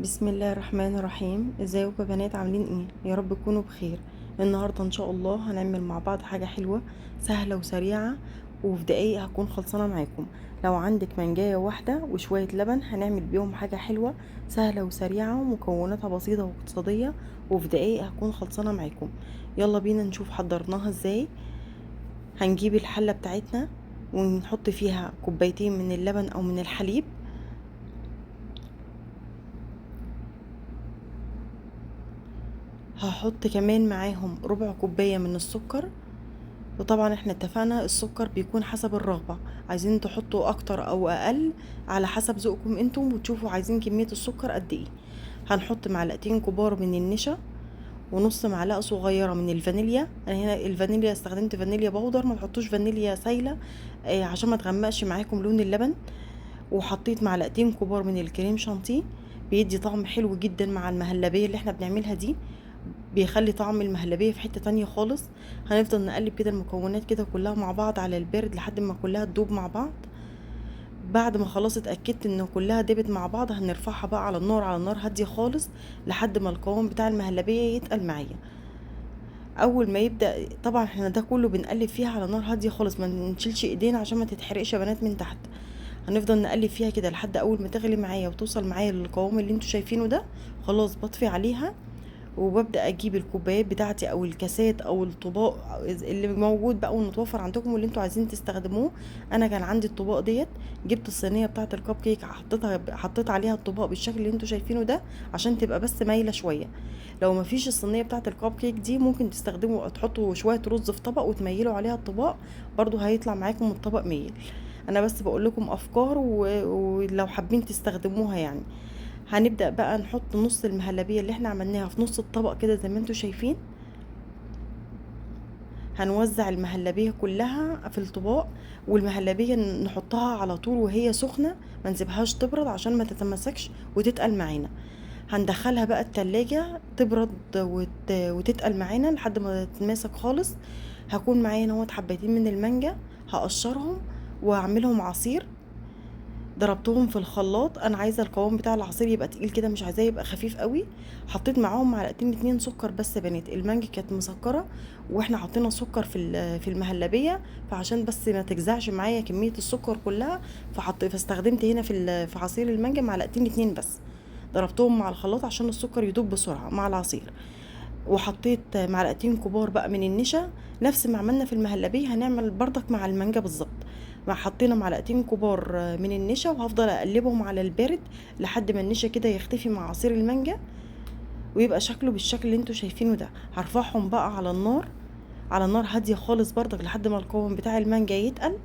بسم الله الرحمن الرحيم. ازيكم يا بنات؟ عاملين ايه؟ يا رب تكونوا بخير. النهارده ان شاء الله هنعمل مع بعض حاجه حلوه سهله وسريعه، وفي دقايق هكون خلصانه معاكم. لو عندك منجايه واحده وشويه لبن هنعمل بيهم حاجه حلوه سهله وسريعه ومكوناتها بسيطه واقتصاديه، وفي دقايق هكون خلصانه معاكم. يلا بينا نشوف حضرناها ازاي. هنجيب الحله بتاعتنا ونحط فيها كوبايتين من اللبن او من الحليب. هحط كمان معاهم ربع كوباية من السكر، وطبعا احنا اتفقنا السكر بيكون حسب الرغبة، عايزين تحطوا اكتر او اقل على حسب ذوقكم انتم، وتشوفوا عايزين كمية السكر قد ايه. هنحط معلقتين كبار من النشا ونص معلقة صغيرة من الفانيليا. انا هنا الفانيليا استخدمت فانيليا بودر، ما تحطوش فانيليا سايلة عشان ما تغمقش معاكم لون اللبن. وحطيت معلقتين كبار من الكريم شانتيه، بيدي طعم حلو جدا مع المهلبية اللي احنا بنعملها دي، بيخلي طعم المهلبية في حتة تانية خالص. هنفضل نقلب كده المكونات كده كلها مع بعض على البارد لحد ما كلها تدوب مع بعض. بعد ما خلاص اتأكدت ان كلها دابت مع بعض هنرفعها بقى على النار، على النار هادية خالص لحد ما القوام بتاع المهلبية يتقل معايا. اول ما يبدأ، طبعا احنا ده كله بنقلب فيها على نار هادية خالص، ما نشيلش ايدينا عشان ما تتحرقش يا بنات من تحت. هنفضل نقلب فيها كده لحد اول ما تغلي معايا وتوصل معايا للقوام اللي انتوا شايفينه ده. خلاص بطفي عليها وببدأ اجيب الكوبايات بتاعتي او الكاسات او الطباق اللي موجود بقى والمتوفر عندكم واللي انتوا عايزين تستخدموه. انا كان عندي الطباق ديت، جبت الصينيه بتاعه الكب كيك، حطيت عليها الطباق بالشكل اللي انتوا شايفينه ده عشان تبقى بس مايله شويه. لو ما فيش الصينيه بتاعه الكب كيك دي ممكن تستخدموا تحطوا شويه رز في طبق وتميلوا عليها الطباق، برضو هيطلع معاكم الطبق ميل. انا بس بقول لكم افكار ولو حابين تستخدموها يعني. هنبدأ بقى نحط نص المهلبية اللي احنا عملناها في نص الطبق كده زي ما انتوا شايفين. هنوزع المهلبية كلها في الطباق، والمهلبية نحطها على طول وهي سخنة، ما نسيبهاش تبرد عشان ما تتمسكش وتتقل معانا. هندخلها بقى التلاجة تبرد وتتقل معانا لحد ما تتماسك خالص. هكون معايا نوت حبتين من المانجا، هقشرهم واعملهم عصير. ضربتهم في الخلاط، انا عايزه القوام بتاع العصير يبقى تقيل كده، مش عايزاه يبقى خفيف قوي. حطيت معاهم معلقتين اتنين سكر بس يا بنات، المانجا كانت مسكره واحنا حطينا سكر في المهلبيه، فعشان بس ما تجزعش معايا كميه السكر كلها فاستخدمت هنا في عصير المانجا معلقتين اتنين بس. ضربتهم مع الخلاط عشان السكر يدوب بسرعه مع العصير. وحطيت معلقتين كبار بقى من النشا، نفس ما عملنا في المهلبية هنعمل برضك مع المانجا بالظبط. حطينا معلقتين كبار من النشا، وهفضل اقلبهم على البارد لحد ما النشا كده يختفي مع عصير المانجا ويبقى شكله بالشكل اللي انتوا شايفينه ده. هرفعهم بقى على النار، على النار هادية خالص برضك لحد ما القوام بتاع المانجا يتقل.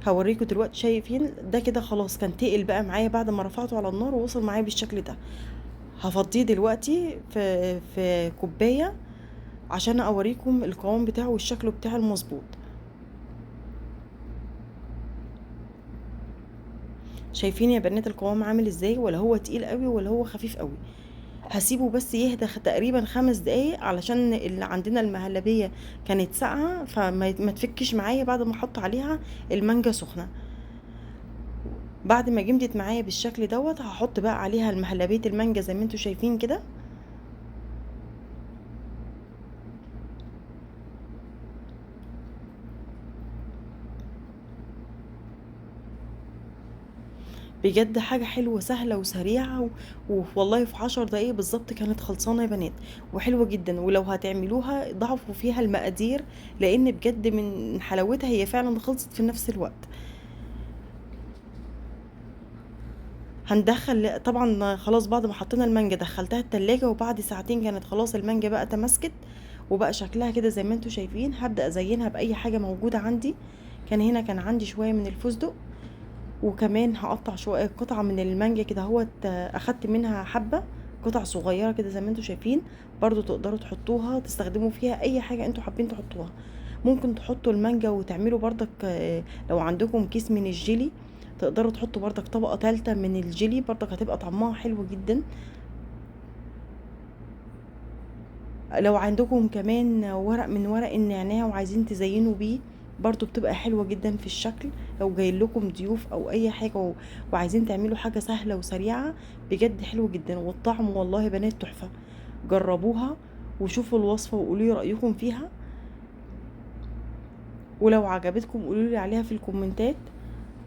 هوريكم دلوقتي، شايفين ده كده خلاص كان تقل بقى معايا بعد ما رفعته على النار ووصل معايا بالشكل ده. هفضيه دلوقتي في كوبايه عشان اوريكم القوام بتاعه والشكل بتاعه المظبوط. شايفين يا بنات القوام عامل ازاي؟ ولا هو تقيل قوي ولا هو خفيف قوي؟ هسيبه بس يهدى تقريبا 5 دقايق علشان اللي عندنا المهلبية كانت ساقعة فما تفكش معايا بعد ما احط عليها المانجا سخنة. بعد ما جمدت معايا بالشكل دوت هحط بقى عليها المهلبية المانجا زي ما انتوا شايفين كده. بجد حاجة حلوة سهلة وسريعة والله في 10 دقايق بالظبط كانت خلصانة يا بنات، وحلوة جدا. ولو هتعملوها ضعفوا فيها المقادير لان بجد من حلاوتها هي فعلا خلصت في نفس الوقت. هندخل طبعا خلاص بعد ما حطينا المانجا دخلتها التلاجة، وبعد ساعتين كانت خلاص المانجا بقى تماسكت وبقى شكلها كده زي ما انتوا شايفين. هبدأ ازينها بأي حاجة موجودة عندي. كان عندي شوية من الفستق، وكمان هقطع شويه قطعه من المانجا كده اهوت، اخدت منها حبه قطع صغيره كده زي ما انتوا شايفين. برضو تقدروا تحطوها تستخدموا فيها اي حاجه انتوا حابين تحطوها. ممكن تحطوا المانجا وتعملوا برضك لو عندكم كيس من الجيلي تقدروا تحطوا برضك طبقه ثالثه من الجيلي، برضك هتبقى طعمها حلو جدا. لو عندكم كمان ورق من ورق النعناع وعايزين تزينوا بيه برضو بتبقى حلوة جدا في الشكل، لو جاي لكم ضيوف او اي حاجة وعايزين تعملوا حاجة سهلة وسريعة، بجد حلو جدا. والطعم والله يا بنات تحفة. جربوها وشوفوا الوصفة وقولوا لي رأيكم فيها، ولو عجبتكم قولوا لي عليها في الكومنتات.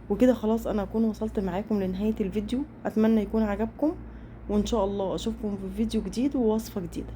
وكده خلاص انا اكون وصلت معاكم لنهاية الفيديو، اتمنى يكون عجبكم، وان شاء الله اشوفكم في فيديو جديد ووصفة جديدة.